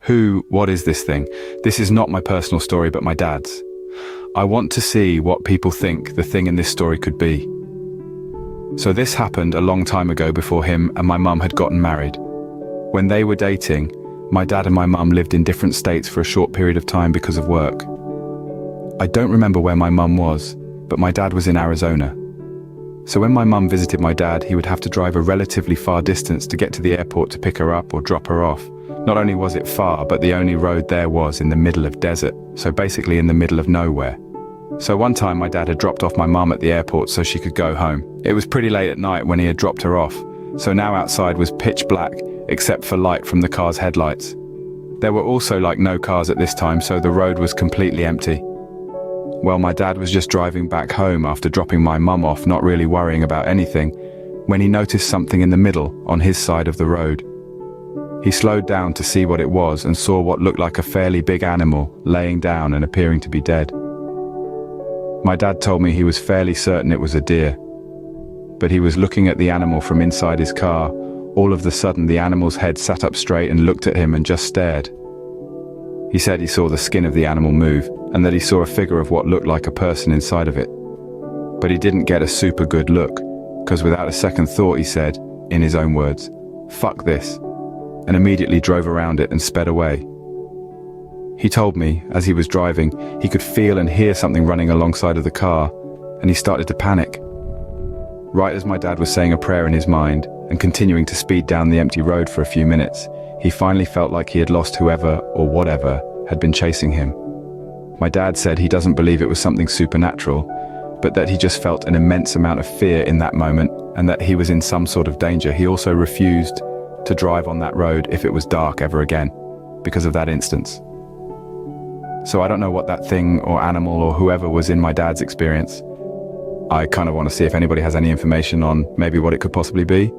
What is this thing? This is not my personal story, but my dad's. I want to see what people think the thing in this story could be. So this happened a long time ago before him and my mum had gotten married. When they were dating, my dad and my mum lived in different states for a short period of time because of work. I don't remember where my mum was, but my dad was in Arizona. So when my mum visited my dad, he would have to drive a relatively far distance to get to the airport to pick her up or drop her off. Not only was it far, but the only road there was in the middle of desert, so basically in the middle of nowhere. So one time my dad had dropped off my mum at the airport so she could go home. It was pretty late at night when he had dropped her off, so now outside was pitch black except for light from the car's headlights. There were also no cars at this time, so the road was completely empty. Well, my dad was just driving back home after dropping my mum off, not really worrying about anything, when he noticed something in the middle on his side of the road. He slowed down to see what it was and saw what looked like a fairly big animal laying down and appearing to be dead. My dad told me he was fairly certain it was a deer, but he was looking at the animal from inside his car. All of a sudden, the animal's head sat up straight and looked at him and just stared. He said he saw the skin of the animal move and that he saw a figure of what looked like a person inside of it. But he didn't get a super good look, because without a second thought he said, in his own words, "Fuck this," and immediately drove around it and sped away. He told me, as he was driving, he could feel and hear something running alongside of the car, and he started to panic. Right as my dad was saying a prayer in his mind and continuing to speed down the empty road for a few minutes, he finally felt like he had lost whoever or whatever had been chasing him. My dad said he doesn't believe it was something supernatural, but that he just felt an immense amount of fear in that moment and that he was in some sort of danger. He also refused to drive on that road if it was dark ever again, because of that instance. So I don't know what that thing or animal or whoever was in my dad's experience. I kind of want to see if anybody has any information on maybe what it could possibly be.